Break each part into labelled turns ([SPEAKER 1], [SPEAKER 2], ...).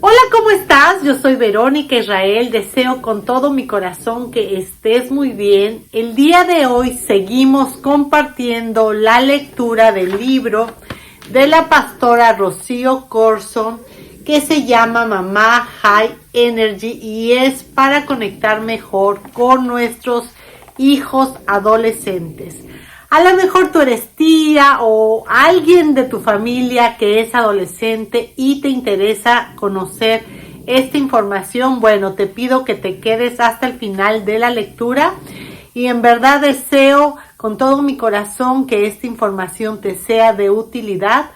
[SPEAKER 1] Hola, ¿cómo estás? Yo soy Verónica Israel, deseo con todo mi corazón que estés muy bien. El día de hoy seguimos compartiendo la lectura del libro de la pastora Rocío Corson que se llama Mamá High Energy y es para conectar mejor con nuestros hijos adolescentes. A lo mejor tú eres tía o alguien de tu familia que es adolescente y te interesa conocer esta información. Bueno, te pido que te quedes hasta el final de la lectura y en verdad deseo con todo mi corazón que esta información te sea de utilidad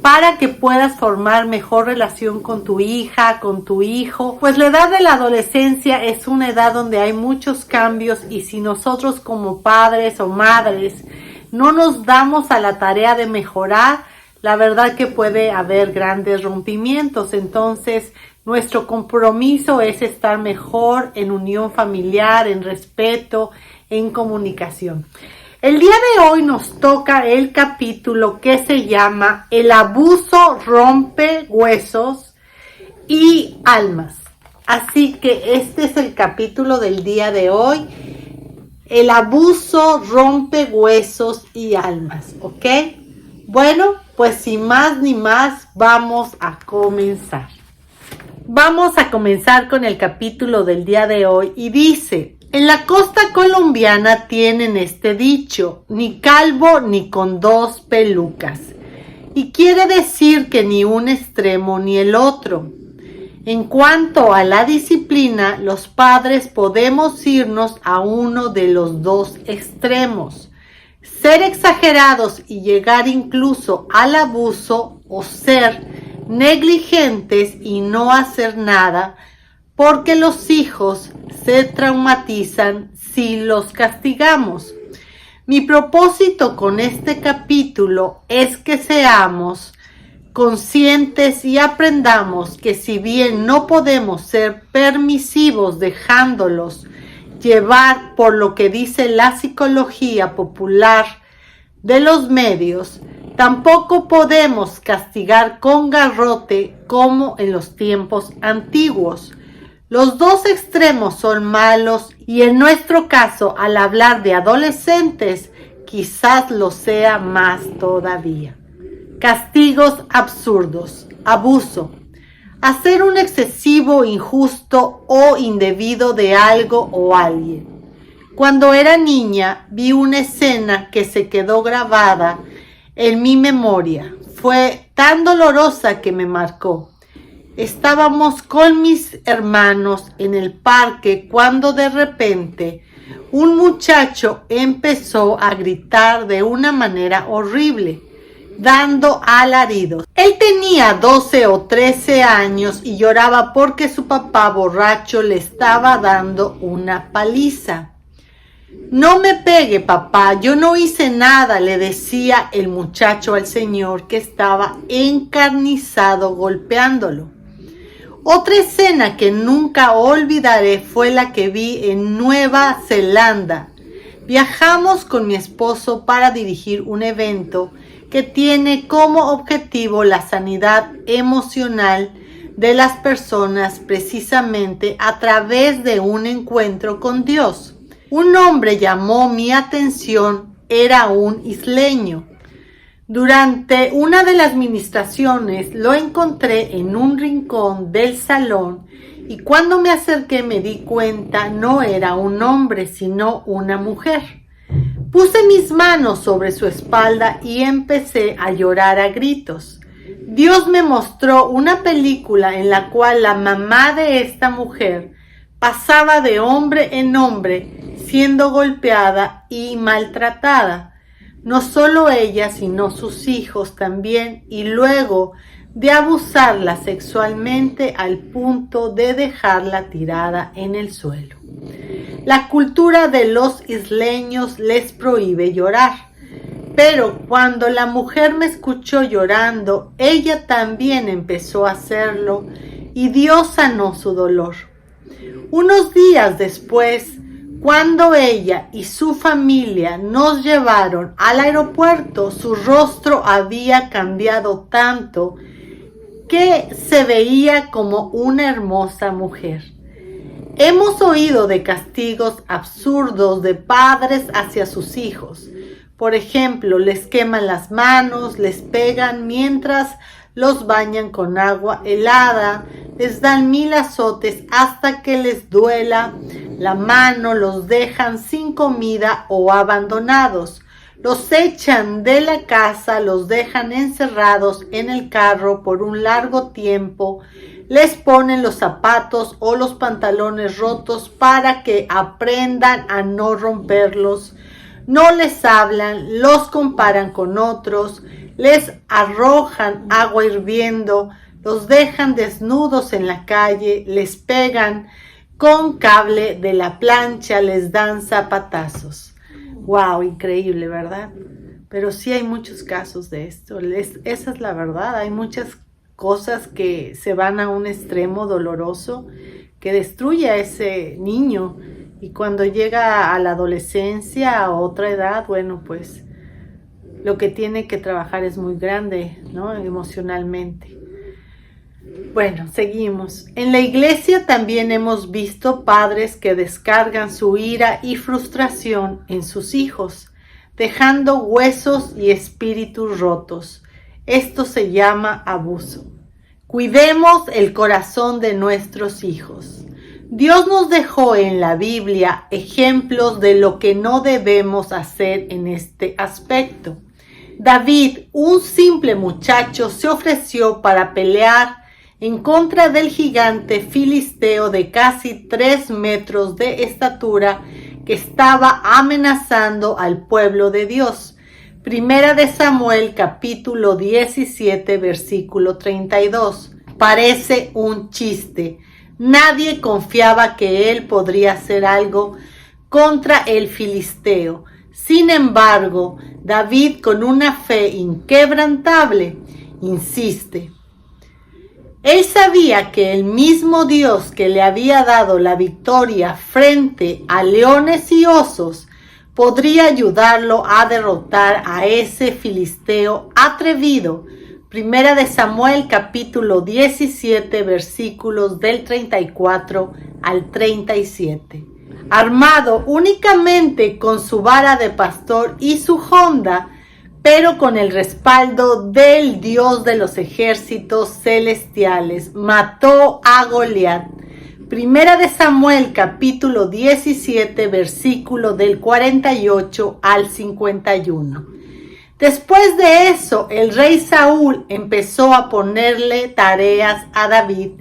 [SPEAKER 1] para que puedas formar mejor relación con tu hija, con tu hijo. Pues la edad de la adolescencia es una edad donde hay muchos cambios y si nosotros como padres o madres no nos damos a la tarea de mejorar, la verdad que puede haber grandes rompimientos. Entonces, nuestro compromiso es estar mejor en unión familiar, en respeto, en comunicación. El día de hoy nos toca el capítulo que se llama El abuso rompe huesos y almas. Así que este es el capítulo del día de hoy. El abuso rompe huesos y almas, ¿ok? Bueno, pues sin más ni más, vamos a comenzar. Vamos a comenzar con el capítulo del día de hoy y dice: en la costa colombiana tienen este dicho, ni calvo ni con dos pelucas. Y quiere decir que ni un extremo ni el otro. En cuanto a la disciplina, los padres podemos irnos a uno de los dos extremos. Ser exagerados y llegar incluso al abuso o ser negligentes y no hacer nada, porque los hijos se traumatizan si los castigamos. Mi propósito con este capítulo es que seamos conscientes y aprendamos que si bien no podemos ser permisivos dejándolos llevar por lo que dice la psicología popular de los medios, tampoco podemos castigar con garrote como en los tiempos antiguos. Los dos extremos son malos y en nuestro caso, al hablar de adolescentes, quizás lo sea más todavía. Castigos absurdos, abuso, hacer un excesivo, injusto o indebido de algo o alguien. Cuando era niña vi una escena que se quedó grabada en mi memoria. Fue tan dolorosa que me marcó. Estábamos con mis hermanos en el parque cuando de repente un muchacho empezó a gritar de una manera horrible, dando alaridos. Él tenía 12 o 13 años y lloraba porque su papá borracho le estaba dando una paliza. No me pegue, papá, yo no hice nada, le decía el muchacho al señor que estaba encarnizado golpeándolo. Otra escena que nunca olvidaré fue la que vi en Nueva Zelanda. Viajamos con mi esposo para dirigir un evento que tiene como objetivo la sanidad emocional de las personas precisamente a través de un encuentro con Dios. Un hombre llamó mi atención, era un isleño. Durante una de las ministraciones lo encontré en un rincón del salón y cuando me acerqué me di cuenta no era un hombre sino una mujer. Puse mis manos sobre su espalda y empecé a llorar a gritos. Dios me mostró una película en la cual la mamá de esta mujer pasaba de hombre en hombre siendo golpeada y maltratada. No solo ella, sino sus hijos también, y luego de abusarla sexualmente al punto de dejarla tirada en el suelo. La cultura de los isleños les prohíbe llorar, pero cuando la mujer me escuchó llorando, ella también empezó a hacerlo y Dios sanó su dolor. Unos días después, cuando ella y su familia nos llevaron al aeropuerto, su rostro había cambiado tanto que se veía como una hermosa mujer. Hemos oído de castigos absurdos de padres hacia sus hijos. Por ejemplo, les queman las manos, les pegan mientras los bañan con agua helada, les dan 1000 azotes hasta que les duela la mano, los dejan sin comida o abandonados, los echan de la casa, los dejan encerrados en el carro por un largo tiempo, les ponen los zapatos o los pantalones rotos para que aprendan a no romperlos, no les hablan, los comparan con otros, les arrojan agua hirviendo, los dejan desnudos en la calle, les pegan con cable de la plancha, les dan zapatazos. ¡Wow! Increíble, ¿verdad? Pero sí hay muchos casos de esto. Esa es la verdad. Hay muchas cosas que se van a un extremo doloroso que destruye a ese niño. Y cuando llega a la adolescencia, a otra edad, bueno, pues lo que tiene que trabajar es muy grande, ¿no? Emocionalmente. Bueno, seguimos. En la iglesia también hemos visto padres que descargan su ira y frustración en sus hijos, dejando huesos y espíritus rotos. Esto se llama abuso. Cuidemos el corazón de nuestros hijos. Dios nos dejó en la Biblia ejemplos de lo que no debemos hacer en este aspecto. David, un simple muchacho, se ofreció para pelear en contra del gigante filisteo de casi 3 metros de estatura que estaba amenazando al pueblo de Dios. Primera de Samuel, capítulo 17, versículo 32. Parece un chiste. Nadie confiaba que él podría hacer algo contra el filisteo. Sin embargo, David, con una fe inquebrantable, insiste. Él sabía que el mismo Dios que le había dado la victoria frente a leones y osos podría ayudarlo a derrotar a ese filisteo atrevido. Primera de Samuel, capítulo 17, versículos del 34 al 37. Armado únicamente con su vara de pastor y su honda, pero con el respaldo del Dios de los ejércitos celestiales, mató a Goliat. Primera de Samuel, capítulo 17, versículo del 48 al 51. Después de eso, el rey Saúl empezó a ponerle tareas a David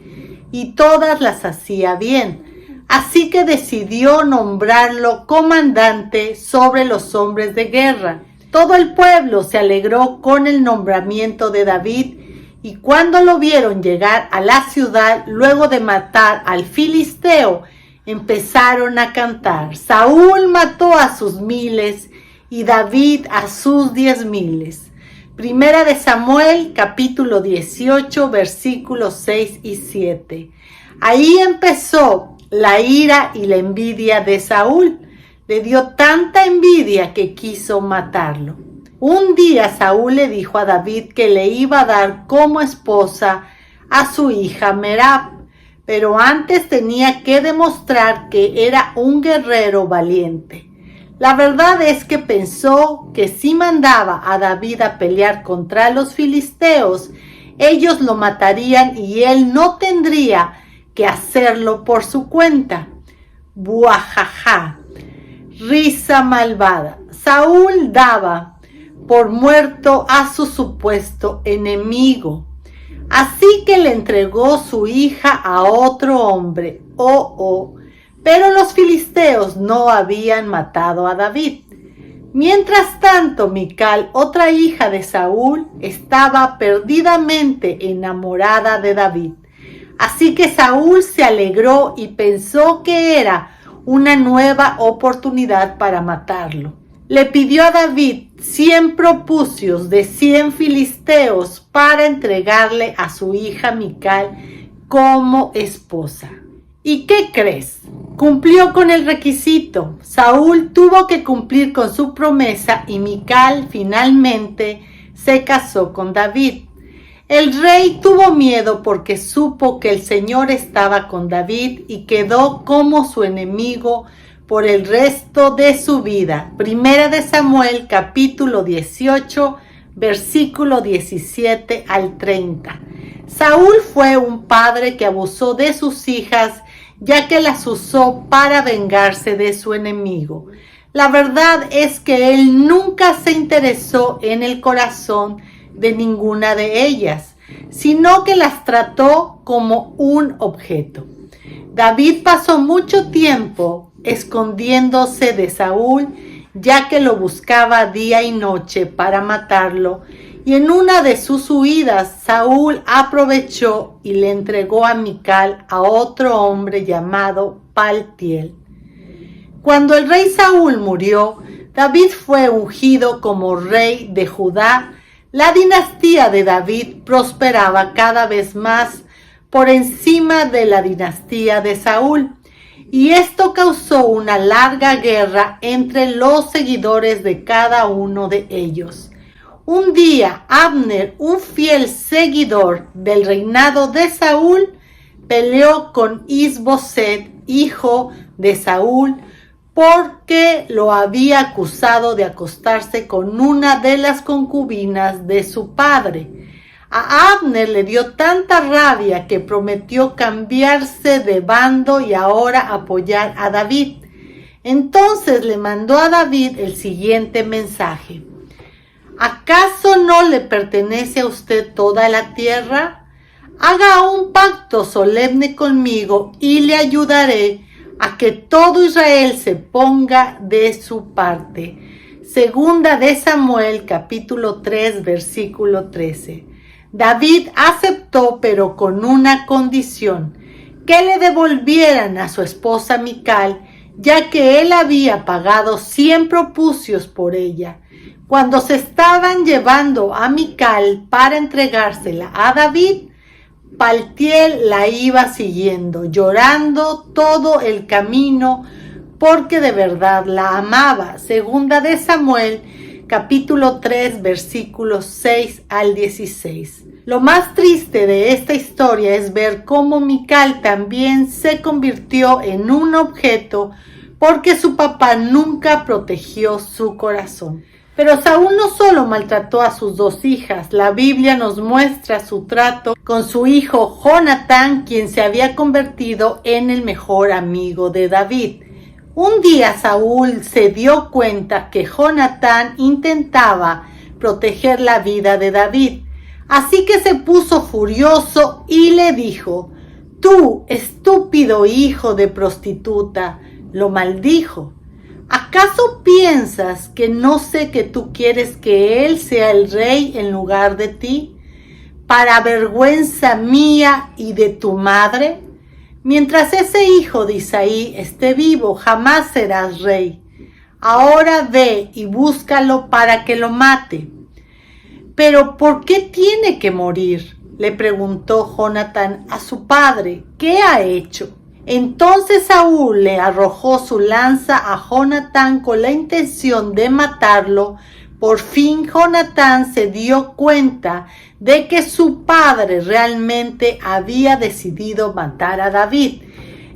[SPEAKER 1] y todas las hacía bien. Así que decidió nombrarlo comandante sobre los hombres de guerra. Todo el pueblo se alegró con el nombramiento de David y cuando lo vieron llegar a la ciudad luego de matar al filisteo, empezaron a cantar. Saúl mató a sus 1000 y David a sus 10,000. Primera de Samuel, capítulo 18, versículos 6 y 7. Ahí empezó la ira y la envidia de Saúl. Le dio tanta envidia que quiso matarlo. Un día Saúl le dijo a David que le iba a dar como esposa a su hija Merab, pero antes tenía que demostrar que era un guerrero valiente. La verdad es que pensó que si mandaba a David a pelear contra los filisteos, ellos lo matarían y él no tendría que hacerlo por su cuenta. Buajaja. Risa malvada. Saúl daba por muerto a su supuesto enemigo. Así que le entregó su hija a otro hombre. Pero los filisteos no habían matado a David. Mientras tanto, Mical, otra hija de Saúl, estaba perdidamente enamorada de David. Así que Saúl se alegró y pensó que era una nueva oportunidad para matarlo. Le pidió a David 100 propucios de 100 filisteos para entregarle a su hija Mical como esposa. ¿Y qué crees? Cumplió con el requisito. Saúl tuvo que cumplir con su promesa y Mical finalmente se casó con David. El rey tuvo miedo porque supo que el Señor estaba con David y quedó como su enemigo por el resto de su vida. Primera de Samuel, capítulo 18, versículo 17 al 30. Saúl fue un padre que abusó de sus hijas, ya que las usó para vengarse de su enemigo. La verdad es que él nunca se interesó en el corazón de ninguna de ellas, sino que las trató como un objeto. David pasó mucho tiempo escondiéndose de Saúl, ya que lo buscaba día y noche para matarlo, y en una de sus huidas Saúl aprovechó y le entregó a Mical a otro hombre llamado Paltiel. Cuando el rey Saúl murió, David fue ungido como rey de Judá. La dinastía de David prosperaba cada vez más por encima de la dinastía de Saúl, y esto causó una larga guerra entre los seguidores de cada uno de ellos. Un día, Abner, un fiel seguidor del reinado de Saúl, peleó con Is-Boset, hijo de Saúl, porque lo había acusado de acostarse con una de las concubinas de su padre. A Abner le dio tanta rabia que prometió cambiarse de bando y ahora apoyar a David. Entonces le mandó a David el siguiente mensaje: ¿acaso no le pertenece a usted toda la tierra? Haga un pacto solemne conmigo y le ayudaré a que todo Israel se ponga de su parte. Segunda de Samuel, capítulo 3, versículo 13. David aceptó, pero con una condición: que le devolvieran a su esposa Mical, ya que él había pagado 100 propucios por ella. Cuando se estaban llevando a Mical para entregársela a David, Paltiel la iba siguiendo, llorando todo el camino, porque de verdad la amaba. Segunda de Samuel, capítulo 3, versículos 6 al 16. Lo más triste de esta historia es ver cómo Mical también se convirtió en un objeto, porque su papá nunca protegió su corazón. Pero Saúl no solo maltrató a sus dos hijas, la Biblia nos muestra su trato con su hijo Jonatán, quien se había convertido en el mejor amigo de David. Un día Saúl se dio cuenta que Jonatán intentaba proteger la vida de David, así que se puso furioso y le dijo: «Tú, estúpido hijo de prostituta», lo maldijo. ¿Acaso piensas que no sé que tú quieres que él sea el rey en lugar de ti, para vergüenza mía y de tu madre? Mientras ese hijo de Isaí esté vivo, jamás serás rey. Ahora ve y búscalo para que lo mate». «¿Pero por qué tiene que morir?», le preguntó Jonatán a su padre. «¿Qué ha hecho?». Entonces Saúl le arrojó su lanza a Jonatán con la intención de matarlo. Por fin Jonatán se dio cuenta de que su padre realmente había decidido matar a David.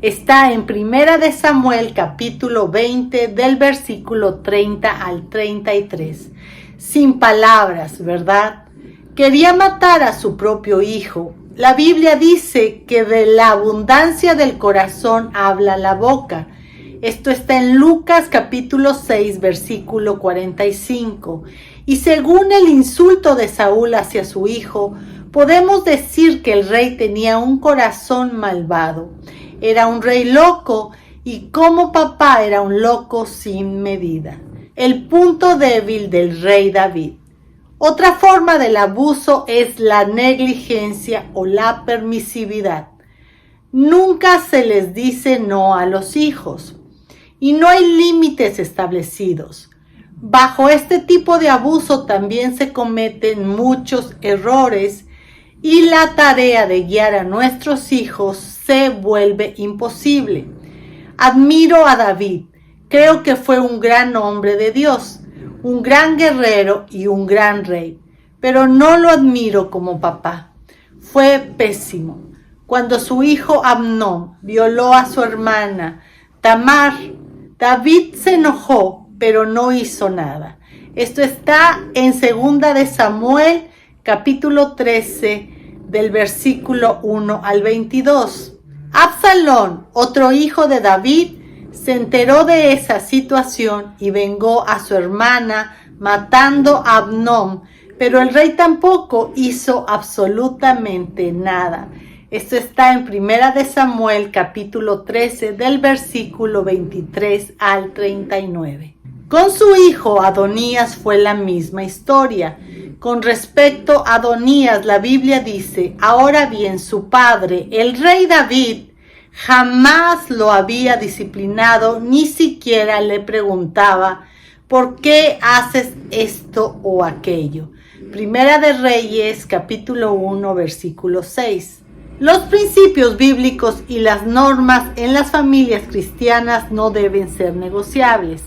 [SPEAKER 1] Está en Primera de Samuel, capítulo 20, del versículo 30 al 33. Sin palabras, ¿verdad? Quería matar a su propio hijo. La Biblia dice que de la abundancia del corazón habla la boca. Esto está en Lucas capítulo 6, versículo 45. Y según el insulto de Saúl hacia su hijo, podemos decir que el rey tenía un corazón malvado. Era un rey loco y como papá era un loco sin medida. El punto débil del rey David. Otra forma del abuso es la negligencia o la permisividad. Nunca se les dice no a los hijos y no hay límites establecidos. Bajo este tipo de abuso también se cometen muchos errores y la tarea de guiar a nuestros hijos se vuelve imposible. Admiro a David. Creo que fue un gran hombre de Dios, un gran guerrero y un gran rey. pero no lo admiro como papá. Fue pésimo. Cuando su hijo Amnón violó a su hermana Tamar, David se enojó, pero no hizo nada. Esto está en 2 de Samuel, capítulo 13, del versículo 1 al 22. Absalón, otro hijo de David, se enteró de esa situación y vengó a su hermana matando a Amnón, pero el rey tampoco hizo absolutamente nada. Esto está en 1 de Samuel, capítulo 13, del versículo 23 al 39. Con su hijo Adonías fue la misma historia. Con respecto a Adonías, la Biblia dice: ahora bien, su padre, el rey David, jamás lo había disciplinado, ni siquiera le preguntaba: ¿por qué haces esto o aquello? Primera de Reyes, capítulo 1, versículo 6. Los principios bíblicos y las normas en las familias cristianas no deben ser negociables.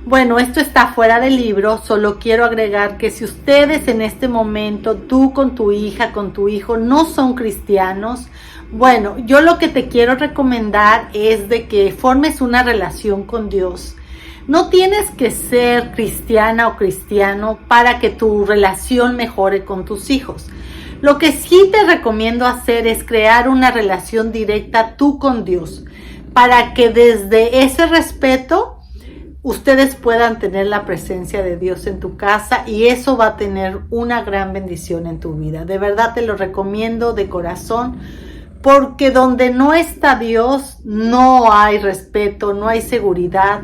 [SPEAKER 1] Bueno, esto está fuera del libro, solo quiero agregar que si ustedes en este momento, tú con tu hija, con tu hijo, no son cristianos, bueno, yo lo que te quiero recomendar es de que formes una relación con Dios. No tienes que ser cristiana o cristiano para que tu relación mejore con tus hijos. Lo que sí te recomiendo hacer es crear una relación directa tú con Dios, para que desde ese respeto ustedes puedan tener la presencia de Dios en tu casa, y eso va a tener una gran bendición en tu vida. De verdad te lo recomiendo de corazón, porque donde no está Dios no hay respeto, no hay seguridad.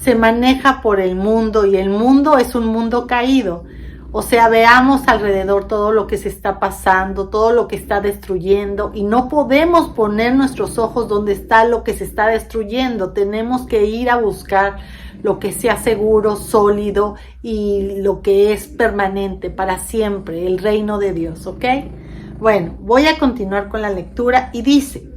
[SPEAKER 1] Se maneja por el mundo, y el mundo es un mundo caído. O sea, veamos alrededor todo lo que se está pasando, todo lo que está destruyendo, y no podemos poner nuestros ojos donde está lo que se está destruyendo. Tenemos que ir a buscar lo que sea seguro, sólido y lo que es permanente para siempre, el reino de Dios, ¿ok? Bueno, voy a continuar con la lectura y dice,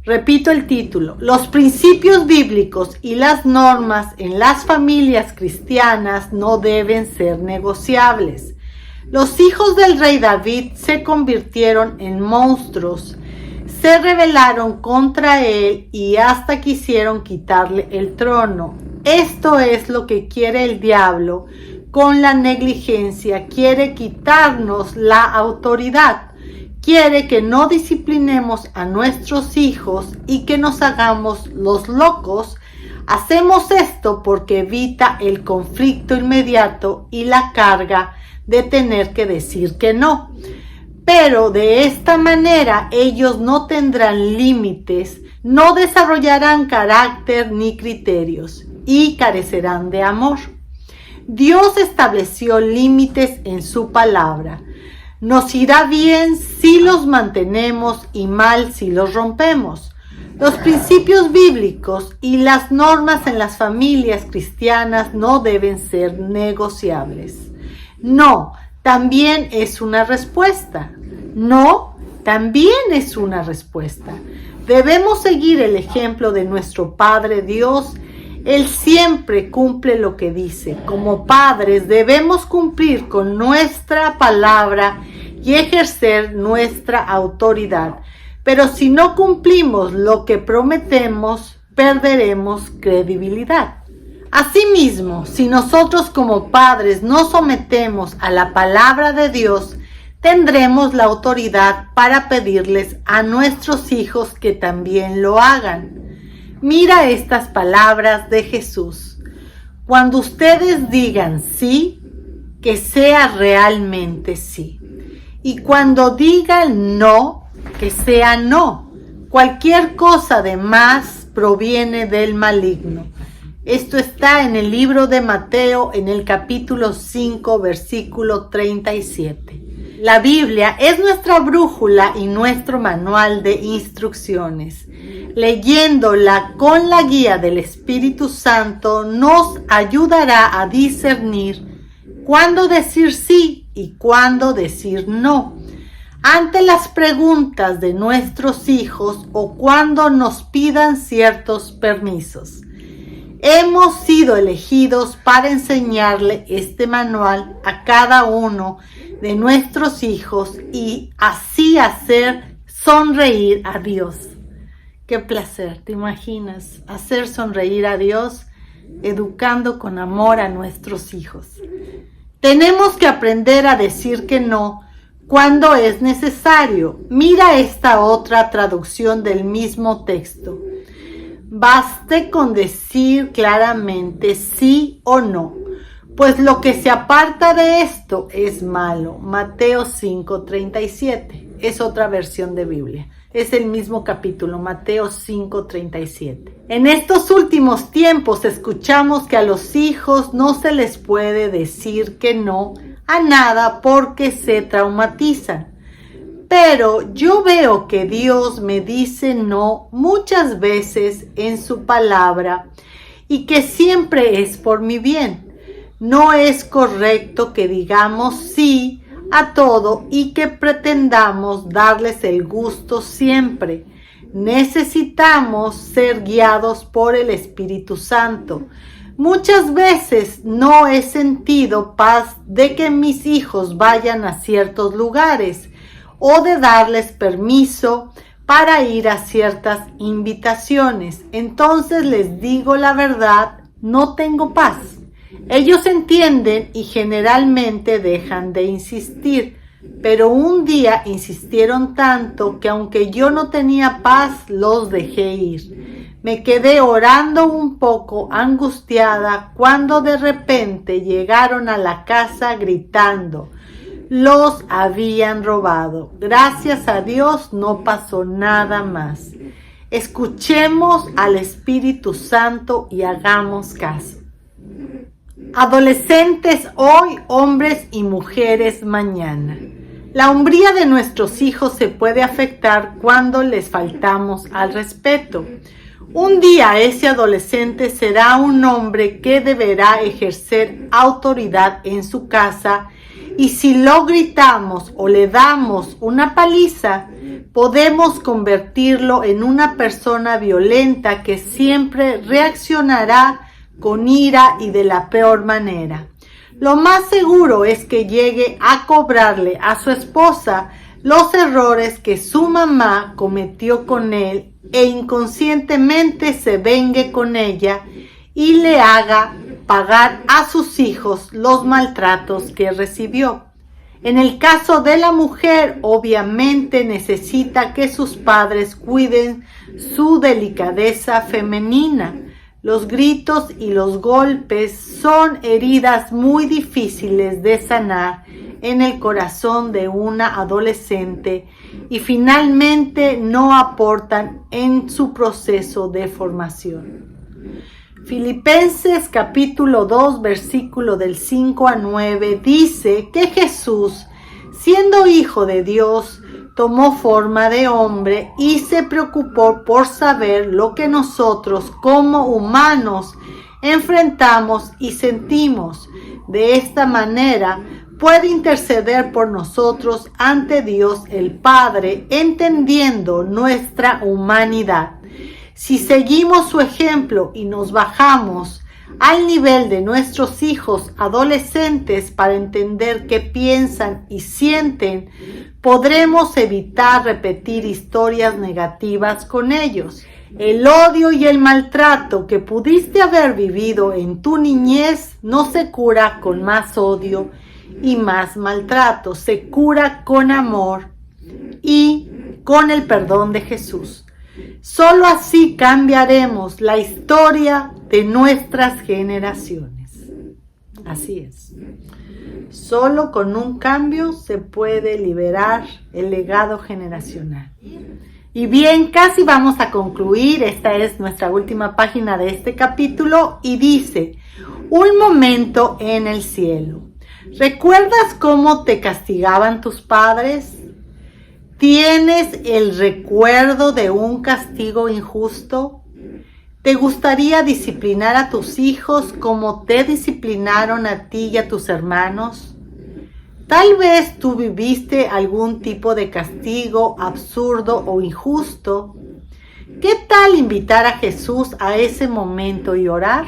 [SPEAKER 1] repito el título: los principios bíblicos y las normas en las familias cristianas no deben ser negociables. Los hijos del rey David se convirtieron en monstruos, se rebelaron contra él y hasta quisieron quitarle el trono. Esto es lo que quiere el diablo con la negligencia. Quiere quitarnos la autoridad. Quiere que no disciplinemos a nuestros hijos y que nos hagamos los locos. Hacemos esto porque evita el conflicto inmediato y la carga de tener que decir que no. Pero de esta manera ellos no tendrán límites, no desarrollarán carácter ni criterios y carecerán de amor. Dios estableció límites en su palabra. Nos irá bien si los mantenemos y mal si los rompemos. Los principios bíblicos y las normas en las familias cristianas no deben ser negociables. No, también es una respuesta. No, también es una respuesta. Debemos seguir el ejemplo de nuestro Padre Dios. Él siempre cumple lo que dice. Como padres debemos cumplir con nuestra palabra y ejercer nuestra autoridad. Pero si no cumplimos lo que prometemos, perderemos credibilidad. Asimismo, si nosotros como padres nos sometemos a la palabra de Dios, tendremos la autoridad para pedirles a nuestros hijos que también lo hagan. Mira estas palabras de Jesús: cuando ustedes digan sí, que sea realmente sí. Y cuando digan no, que sea no. Cualquier cosa de más proviene del maligno. Esto está en el libro de Mateo, en el capítulo 5, versículo 37. La Biblia es nuestra brújula y nuestro manual de instrucciones. Leyéndola con la guía del Espíritu Santo nos ayudará a discernir cuándo decir sí y cuándo decir no ante las preguntas de nuestros hijos o cuando nos pidan ciertos permisos. Hemos sido elegidos para enseñarle este manual a cada uno de nuestros hijos y así hacer sonreír a Dios. Qué placer, ¿te imaginas? Hacer sonreír a Dios educando con amor a nuestros hijos. Tenemos que aprender a decir que no cuando es necesario. Mira esta otra traducción del mismo texto. Baste con decir claramente sí o no, pues lo que se aparta de esto es malo. Mateo 5:37. Es otra versión de Biblia. Es el mismo capítulo, Mateo 5:37. En estos últimos tiempos escuchamos que a los hijos no se les puede decir que no a nada porque se traumatizan. Pero yo veo que Dios me dice no muchas veces en su palabra y que siempre es por mi bien. No es correcto que digamos sí a todo y que pretendamos darles el gusto siempre. Necesitamos ser guiados por el Espíritu Santo. Muchas veces no he sentido paz de que mis hijos vayan a ciertos lugares o de darles permiso para ir a ciertas invitaciones. Entonces les digo la verdad, no tengo paz. Ellos entienden y generalmente dejan de insistir, pero un día insistieron tanto que aunque yo no tenía paz, los dejé ir. Me quedé orando un poco angustiada cuando de repente llegaron a la casa gritando. Los habían robado. Gracias a Dios no pasó nada más. Escuchemos al Espíritu Santo y hagamos caso. Adolescentes hoy, hombres y mujeres mañana. La hombría de nuestros hijos se puede afectar cuando les faltamos al respeto. Un día ese adolescente será un hombre que deberá ejercer autoridad en su casa. Y si lo gritamos o le damos una paliza, podemos convertirlo en una persona violenta que siempre reaccionará con ira y de la peor manera. Lo más seguro es que llegue a cobrarle a su esposa los errores que su mamá cometió con él e inconscientemente se vengue con ella y le haga pagar a sus hijos los maltratos que recibió. En el caso de la mujer, obviamente necesita que sus padres cuiden su delicadeza femenina. Los gritos y los golpes son heridas muy difíciles de sanar en el corazón de una adolescente y finalmente no aportan en su proceso de formación. Filipenses capítulo 2 versículo del 5 a 9 dice que Jesús, siendo hijo de Dios, tomó forma de hombre y se preocupó por saber lo que nosotros como humanos enfrentamos y sentimos. De esta manera puede interceder por nosotros ante Dios el Padre, entendiendo nuestra humanidad. Si seguimos su ejemplo y nos bajamos al nivel de nuestros hijos adolescentes para entender qué piensan y sienten, podremos evitar repetir historias negativas con ellos. El odio y el maltrato que pudiste haber vivido en tu niñez no se cura con más odio y más maltrato, se cura con amor y con el perdón de Jesús. Solo así cambiaremos la historia de nuestras generaciones. Así es. Solo con un cambio se puede liberar el legado generacional. Y bien, casi vamos a concluir. Esta es nuestra última página de este capítulo y dice: un momento en el cielo. ¿Recuerdas cómo te castigaban tus padres? ¿Tienes el recuerdo de un castigo injusto? ¿Te gustaría disciplinar a tus hijos como te disciplinaron a ti y a tus hermanos? Tal vez tú viviste algún tipo de castigo absurdo o injusto. ¿Qué tal invitar a Jesús a ese momento y orar?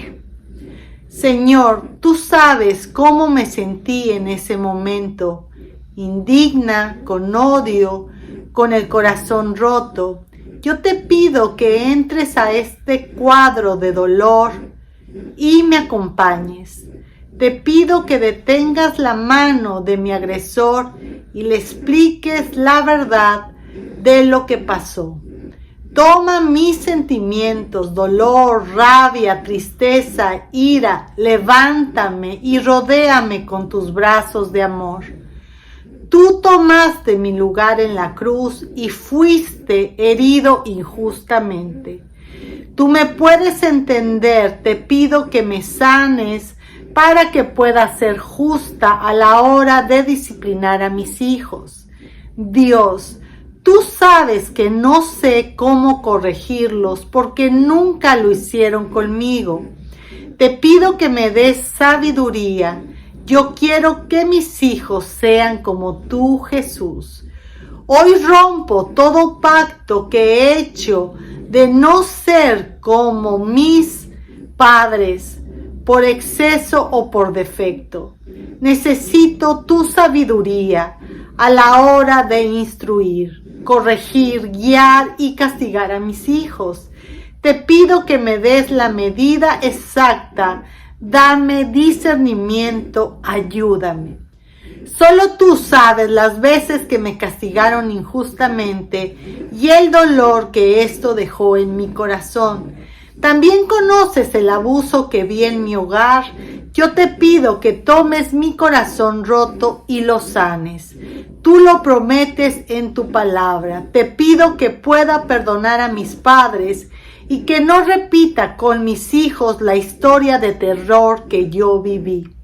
[SPEAKER 1] Señor, tú sabes cómo me sentí en ese momento, indigna, con odio, con el corazón roto. Yo te pido que entres a este cuadro de dolor y me acompañes. Te pido que detengas la mano de mi agresor y le expliques la verdad de lo que pasó. Toma mis sentimientos, dolor, rabia, tristeza, ira, levántame y rodéame con tus brazos de amor. Tú tomaste mi lugar en la cruz y fuiste herido injustamente. Tú me puedes entender, te pido que me sanes para que pueda ser justa a la hora de disciplinar a mis hijos. Dios, tú sabes que no sé cómo corregirlos porque nunca lo hicieron conmigo. Te pido que me des sabiduría. Yo quiero que mis hijos sean como tú, Jesús. Hoy rompo todo pacto que he hecho de no ser como mis padres, por exceso o por defecto. Necesito tu sabiduría a la hora de instruir, corregir, guiar y castigar a mis hijos. Te pido que me des la medida exacta. Dame discernimiento, ayúdame. Solo tú sabes las veces que me castigaron injustamente y el dolor que esto dejó en mi corazón. También conoces el abuso que vi en mi hogar. Yo te pido que tomes mi corazón roto y lo sanes. Tú lo prometes en tu palabra. Te pido que pueda perdonar a mis padres y que no repita con mis hijos la historia de terror que yo viví.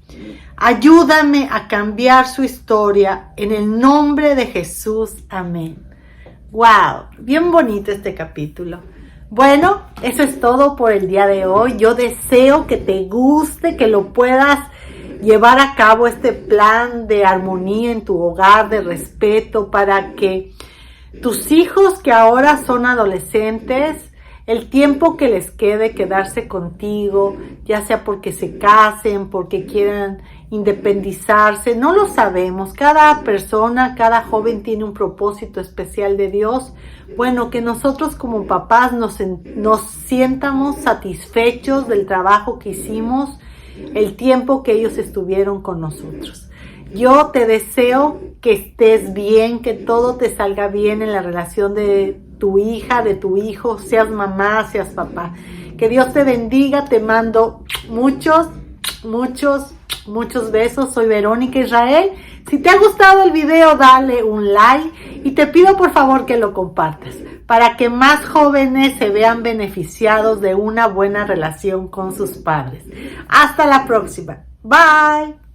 [SPEAKER 1] Ayúdame a cambiar su historia en el nombre de Jesús. Amén. ¡Wow! Bien bonito este capítulo. Bueno, eso es todo por el día de hoy. Yo deseo que te guste, que lo puedas llevar a cabo este plan de armonía en tu hogar, de respeto, para que tus hijos que ahora son adolescentes, el tiempo que les quede quedarse contigo, ya sea porque se casen, porque quieran independizarse, no lo sabemos. Cada persona, cada joven tiene un propósito especial de Dios. Bueno, que nosotros como papás nos sientamos satisfechos del trabajo que hicimos, el tiempo que ellos estuvieron con nosotros. Yo te deseo que estés bien, que todo te salga bien en la relación de tu hija, de tu hijo, seas mamá, seas papá. Que Dios te bendiga, te mando muchos besos. Soy Verónica Israel. Si te ha gustado el video, dale un like y te pido por favor que lo compartas para que más jóvenes se vean beneficiados de una buena relación con sus padres. Hasta la próxima. Bye.